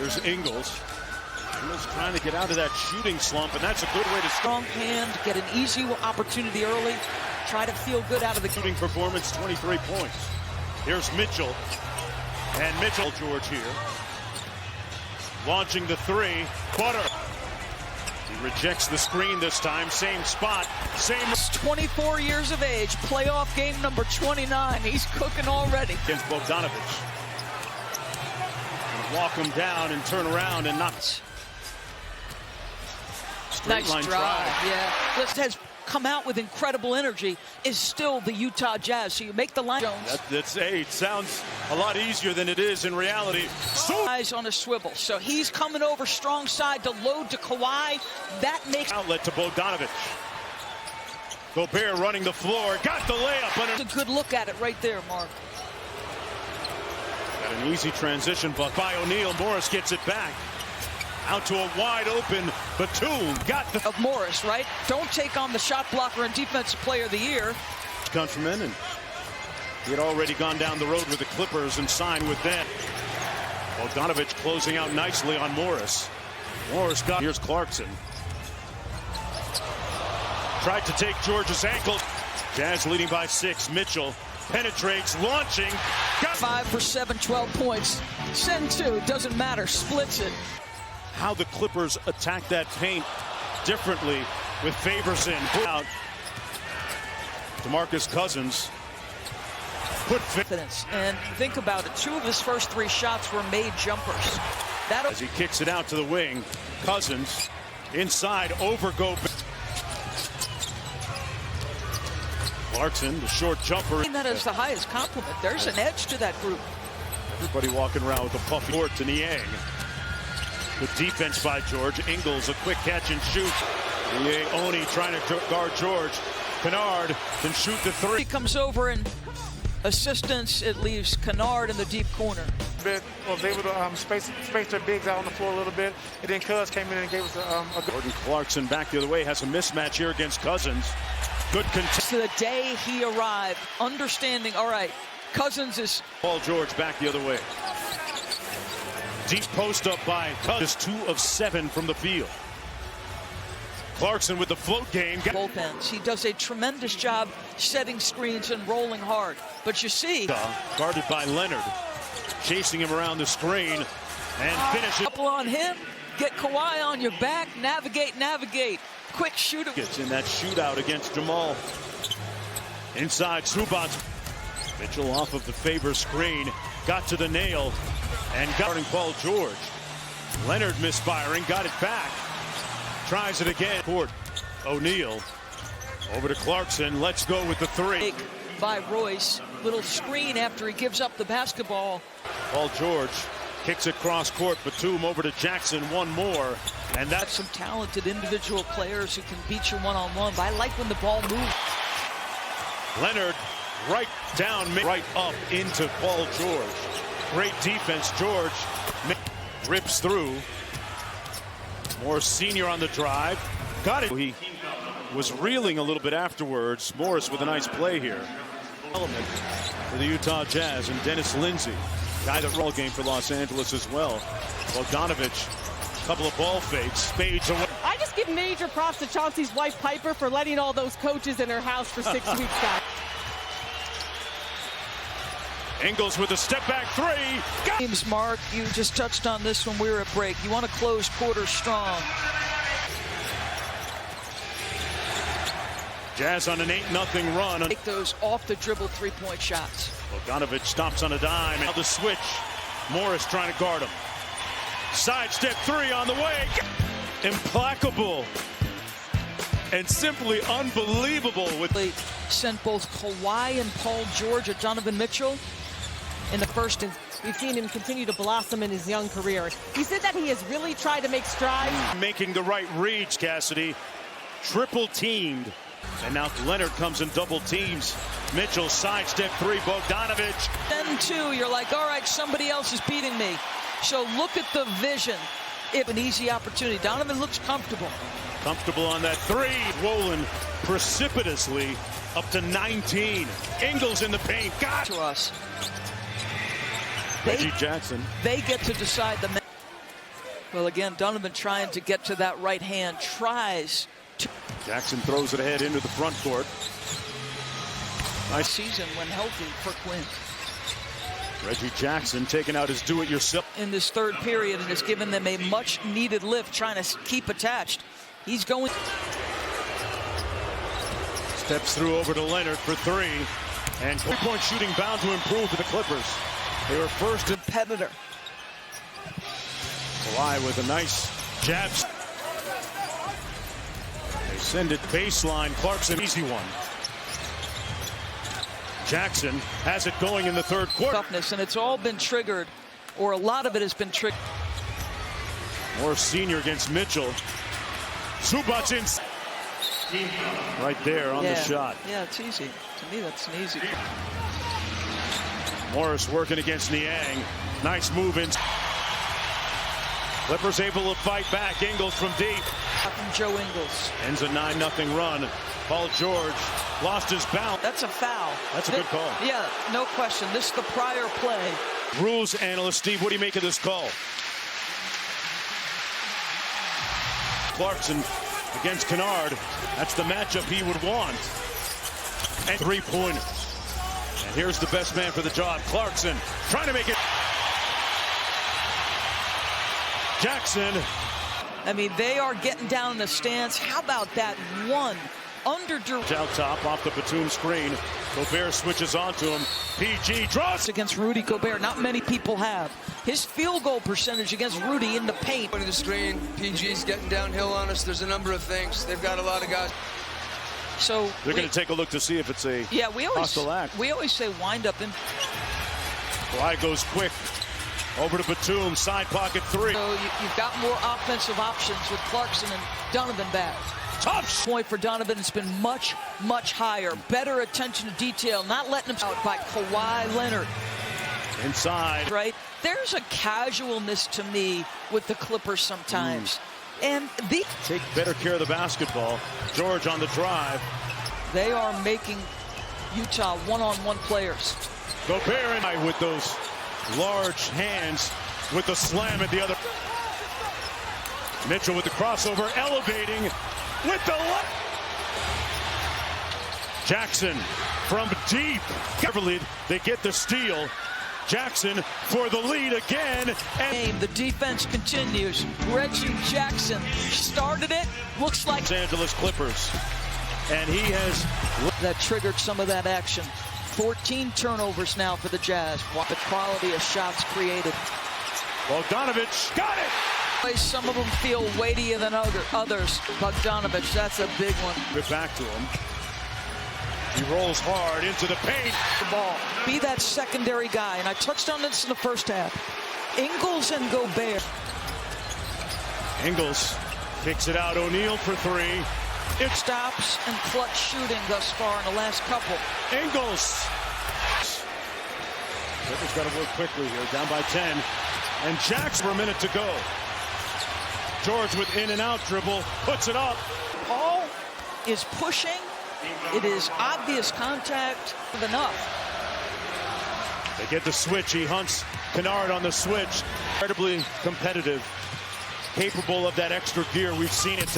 There's Ingles. Ingles trying to get out of that shooting slump, and that's a good way to strong hand, get an easy opportunity early, try to feel good out of the shooting performance, 23 points. Here's Mitchell, and Mitchell George here. Launching the three, Butter. He rejects the screen this time, same spot, same. 24 years of age, playoff game number 29. He's cooking already. Against Bogdanovich. Walk him down and turn around and not. Straight Nice line drive. Yeah. This has come out with incredible energy, is still the Utah Jazz. So you make the line. Jones. It sounds a lot easier than it is in reality. Eyes on a swivel. So he's coming over strong side to load to Kawhi. That makes outlet to Bogdanovich. Gobert running the floor. Got the layup. Under. A good look at it right there, Mark. Got an easy transition by O'Neal. Morris gets it back. Out to a wide open Batum. Got the of Morris, right? Don't take on the shot blocker and defensive player of the year. Countryman, and he had already gone down the road with the Clippers and signed with them. Bogdanovich closing out nicely on Morris. Morris got. Here's Clarkson. Tried to take George's ankle. Jazz leading by 6. Mitchell penetrates, launching. Got 5 for 7, 12 points. Send 2, doesn't matter, splits it. How the Clippers attack that paint differently with Favors in. Out. DeMarcus Cousins. Put confidence. And think about it, 2 of his first 3 shots were made jumpers. As he kicks it out to the wing, Cousins inside over Gobert. Clarkson, the short jumper. That is the highest compliment. There's an edge to that group. Everybody walking around with a puffy court to Niang. Good defense by George. Ingles, a quick catch and shoot. Oni trying to guard George. Kennard can shoot the 3. He comes over and assistance. It leaves Kennard in the deep corner. Was able to space their bigs out on the floor a little bit. And then Cuz came in and gave us a good. Jordan Clarkson back the other way. Has a mismatch here against Cousins. Good contest. To the day he arrived, understanding, all right, Cousins is. Paul George back the other way. Deep post up by Cousins. 2 of 7 from the field. Clarkson with the float game. Both ends. He does a tremendous job setting screens and rolling hard. But you see. Guarded by Leonard. Chasing him around the screen and finishing. Couple on him. Get Kawhi on your back. Navigate. Quick shooter. Gets in that shootout against Jamal. Inside Zubac. Mitchell off of the Favors screen. Got to the nail. And guarding Paul George. Leonard misfiring. Got it back. Tries it again. Court. O'Neal. Over to Clarkson. Let's go with the 3. By Royce. Little screen after he gives up the basketball. Paul George kicks it cross court. Batum over to Jackson. One more. And that's some talented individual players who can beat you one-on-one. But I like when the ball moves. Leonard right down, right up into Paul George. Great defense. George rips through. Morris Sr. on the drive. Got it. He was reeling a little bit afterwards. Morris with a nice play here. Element for the Utah Jazz and Dennis Lindsey. Guy that roll game for Los Angeles as well. Bogdanovich, couple of ball fakes, fades away. I just give major props to Chauncey's wife Piper for letting all those coaches in her house for 6 weeks, guys. Ingles with a step back 3. James, Mark, you just touched on this when we were at break. You want to close quarters strong. Jazz on an 8-0 run. Take those off the dribble 3-point shots. Bogdanovich stops on a dime. Now the switch. Morris trying to guard him. Sidestep 3 on the way. Implacable. And simply unbelievable. They sent both Kawhi and Paul George at Donovan Mitchell in the first. We've seen him continue to blossom in his young career. He said that he has really tried to make strides. Making the right reads, Cassidy. Triple teamed. And now Leonard comes in double teams. Mitchell sidestep 3, Bogdanovich. Then 2, you're like, all right, somebody else is beating me. So look at the vision. If an easy opportunity. Donovan looks comfortable. Comfortable on that 3. Rolling precipitously up to 19. Ingles in the paint. Got to us. Reggie Jackson. They get to decide the. Well, again, Donovan trying to get to that right hand, tries to. Jackson throws it ahead into the front court. Nice Season when healthy for Quinn. Reggie Jackson taking out his do-it-yourself. In this third period and has given them a much-needed lift, trying to keep attached. He's going. Steps through over to Leonard for three. And three-point shooting bound to improve for the Clippers. They were first in. Competitor. Kawhi with a nice jab. They send it baseline. Clarkson, easy one. Jackson has it going in the third quarter. Toughness, and it's all been triggered, or a lot of it has been triggered. More senior against Mitchell. Zubac in. Right there on the shot. Yeah, it's easy. To me, that's an easy. Morris working against Niang. Nice move in. Clippers able to fight back. Ingles from deep. From Joe Ingles. Ends a 9-0 run. Paul George lost his balance. That's a foul. That's a good call. Yeah, no question. This is the prior play. Rules analyst Steve, what do you make of this call? Clarkson against Kennard. That's the matchup he would want. And three-pointer. And here's the best man for the job, Clarkson, trying to make it. Jackson. I mean, they are getting down in the stance. How about that one under out top off the Batum screen. Gobert switches onto him. PG draws against Rudy Gobert. Not many people have. His field goal percentage against Rudy in the paint. The screen, PG's getting downhill on us. There's a number of things. They've got a lot of guys. So they're going to take a look to see if it's a hostile act. We always say wind up in. Kawhi goes quick over to Batum, side pocket three. So you've got more offensive options with Clarkson and Donovan back. Tough point for Donovan has been much, much higher. Better attention to detail, not letting him out by Kawhi Leonard. Inside. Right? There's a casualness to me with the Clippers sometimes. And the take better care of the basketball. George on the drive. They are making Utah one-on-one players. Gobert and with those large hands with the slam at the other. Mitchell with the crossover, elevating with the left. Jackson from deep. Beverly, they get the steal. Jackson for the lead again. And the defense continues. Reggie Jackson started it. Looks like Los Angeles Clippers. And he has that triggered some of that action. 14 turnovers now for the Jazz. The quality of shots created. Bogdanovich got it. Some of them feel weightier than others. Bogdanovich, that's a big one. Get back to him. He rolls hard into the paint. The ball. Be that secondary guy. And I touched on this in the first half. Ingles and Gobert. Ingles kicks it out. O'Neal for three. It stops and clutch shooting thus far in the last couple. Ingles. Clippers got to work quickly here. Down by 10. And Jackson for a minute to go. George with in and out dribble. Puts it up. Paul is pushing. It is obvious contact enough. They get the switch. He hunts Kennard on the switch. Incredibly competitive. Capable of that extra gear. We've seen it.